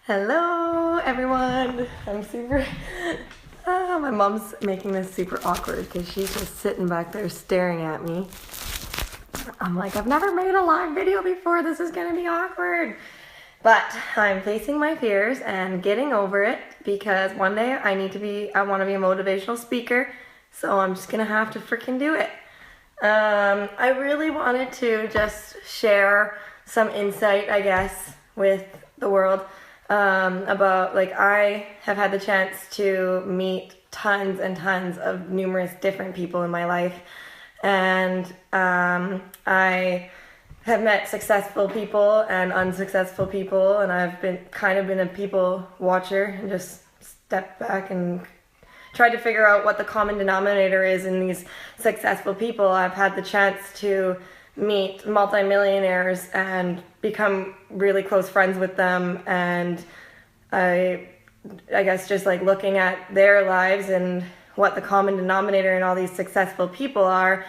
Hello, everyone. I'm super... my mom's making this super awkward because she's just sitting back there staring at me. I'm like, I've never made a live video before. This is going to be awkward. But I'm facing my fears and getting over it because one day I want to be a motivational speaker. So I'm just going to have to freaking do it. I really wanted to just share some insight, I guess, with the world. About I have had the chance to meet tons and tons of numerous different people in my life, and I have met successful people and unsuccessful people, and I've been a people watcher and just stepped back and tried to figure out what the common denominator is in these successful people. I've had the chance to meet multimillionaires and become really close friends with them, and I guess just looking at their lives and what the common denominator in all these successful people are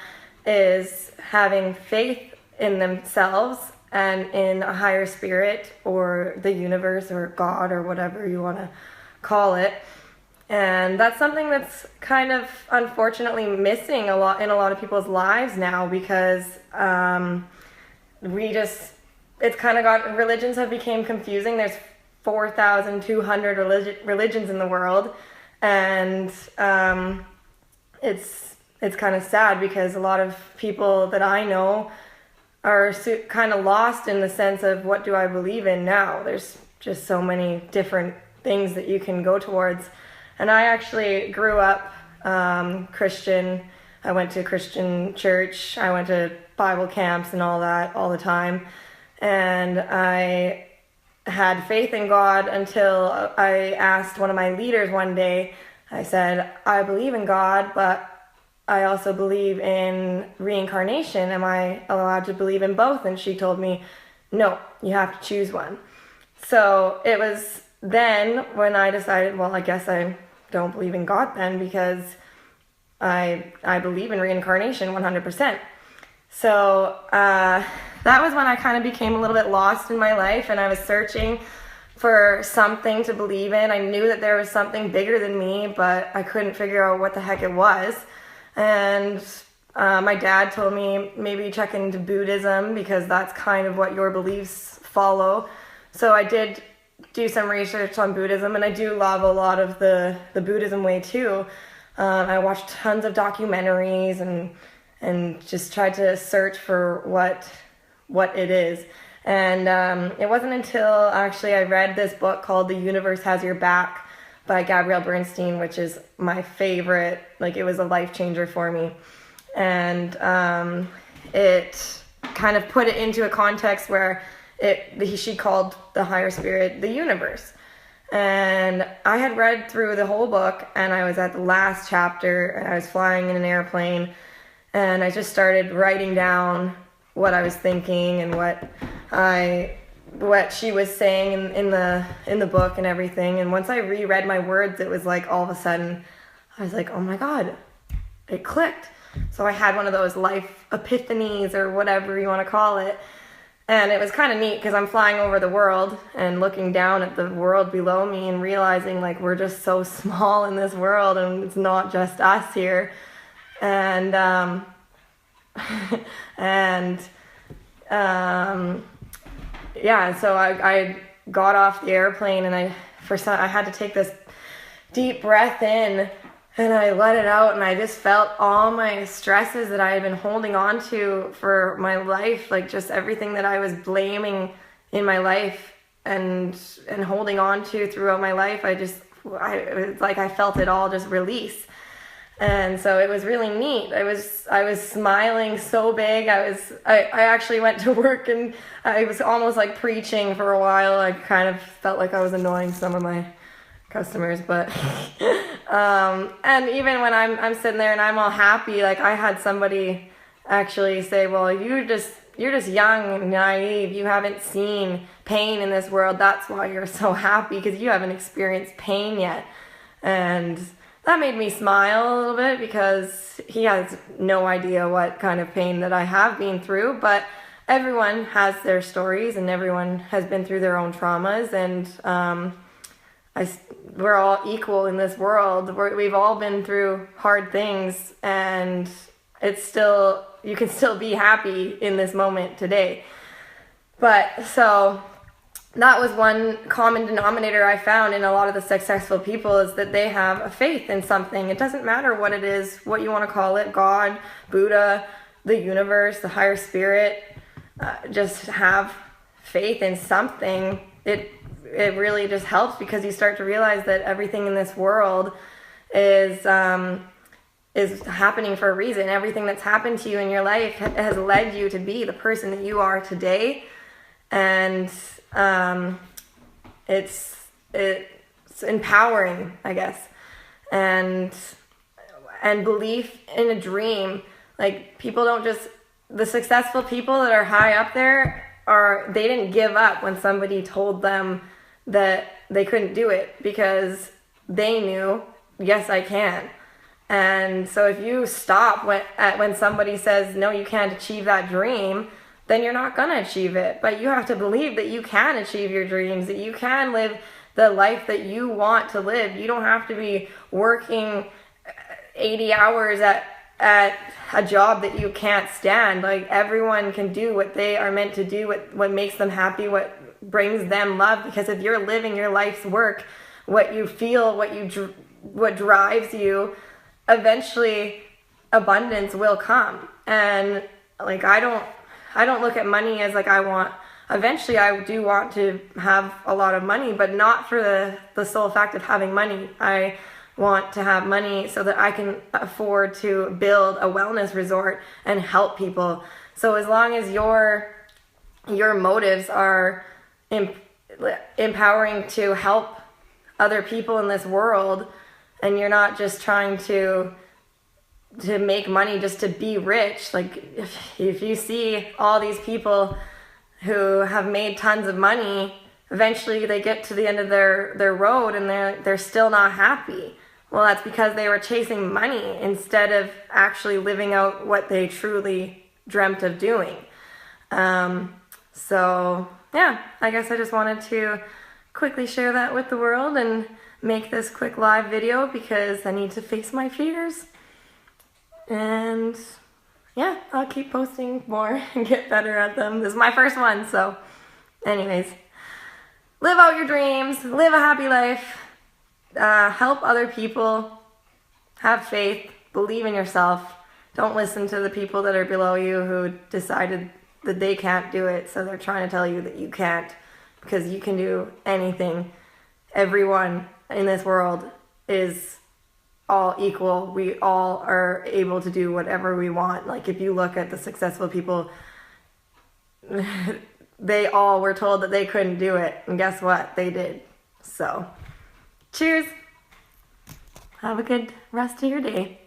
is having faith in themselves and in a higher spirit or the universe or God or whatever you want to call it. And that's something that's kind of unfortunately missing a lot in a lot of people's lives now, because it's kind of got, religions have become confusing. There's 4,200 religions in the world, and it's kind of sad because a lot of people that I know are kind of lost in the sense of what do I believe in now. There's just so many different things that you can go towards. And I actually grew up Christian. I went to a Christian church. I went to Bible camps and all that all the time. And I had faith in God until I asked one of my leaders one day. I said, I believe in God, but I also believe in reincarnation. Am I allowed to believe in both? And she told me, no, you have to choose one. So it was then when I decided, well, I guess I don't believe in God then, because I believe in reincarnation 100%. So that was when I kind of became a little bit lost in my life, and I was searching for something to believe in. I knew that there was something bigger than me, but I couldn't figure out what the heck it was. And my dad told me maybe check into Buddhism because that's kind of what your beliefs follow. So I did do some research on Buddhism, and I do love a lot of the Buddhism way too. I watched tons of documentaries and just tried to search for what it is. And it wasn't until actually I read this book called The Universe Has Your Back by Gabrielle Bernstein, which is my favorite. It was a life changer for me. And it kind of put it into a context where she called the higher spirit the universe. And I had read through the whole book, and I was at the last chapter, and I was flying in an airplane, and I just started writing down what I was thinking and what she was saying in the book and everything. And once I reread my words, it was all of a sudden I was like, oh my God, it clicked. So I had one of those life epiphanies or whatever you want to call it. And it was kind of neat because I'm flying over the world and looking down at the world below me and realizing we're just so small in this world, and it's not just us here. And so I got off the airplane, and I had to take this deep breath in, and I let it out, and I just felt all my stresses that I had been holding on to for my life, just everything that I was blaming in my life and holding on to throughout my life. It was like I felt it all just release. And so it was really neat. I was smiling so big. I actually went to work, and I was almost preaching for a while. I kind of felt like I was annoying some of my customers, but and even when I'm sitting there and I'm all happy, I had somebody actually say, well, you're just young and naive, you haven't seen pain in this world, that's why you're so happy, because you haven't experienced pain yet. And that made me smile a little bit, because he has no idea what kind of pain that I have been through. But everyone has their stories and everyone has been through their own traumas, and we're all equal in this world. We've all been through hard things, and you can still be happy in this moment today. But so that was one common denominator I found in a lot of the successful people, is that they have a faith in something. It doesn't matter what it is, what you want to call it, God, Buddha, the universe, the higher spirit. Just have faith in something. It really just helps, because you start to realize that everything in this world is happening for a reason. Everything that's happened to you in your life has led you to be the person that you are today. And it's empowering, I guess. And belief in a dream. Like, people don't just, the successful people that are high up there, they didn't give up when somebody told them that they couldn't do it, because they knew, yes, I can. And so if you stop when somebody says, no, you can't achieve that dream, then you're not going to achieve it. But you have to believe that you can achieve your dreams, that you can live the life that you want to live. You don't have to be working 80 hours at a job that you can't stand. Like, everyone can do what they are meant to do, what makes them happy, what brings them love. Because if you're living your life's work, what you feel, what drives you, eventually abundance will come. And like, I don't look at money as like, eventually I do want to have a lot of money, but not for the sole fact of having money. I want to have money so that I can afford to build a wellness resort and help people. So as long as your motives are empowering to help other people in this world, and you're not just trying to make money just to be rich. Like, if you see all these people who have made tons of money, eventually they get to the end of their road and they're still not happy. Well, that's because they were chasing money instead of actually living out what they truly dreamt of doing. So yeah, I guess I just wanted to quickly share that with the world and make this quick live video, because I need to face my fears. And yeah, I'll keep posting more and get better at them. This is my first one, so anyways, live out your dreams, live a happy life, help other people, have faith, believe in yourself. Don't listen to the people that are below you who decided that they can't do it, so they're trying to tell you that you can't, because you can do anything. Everyone in this world is all equal. We all are able to do whatever we want. Like, if you look at the successful people, they all were told that they couldn't do it, and guess what? They did. So, cheers. Have a good rest of your day.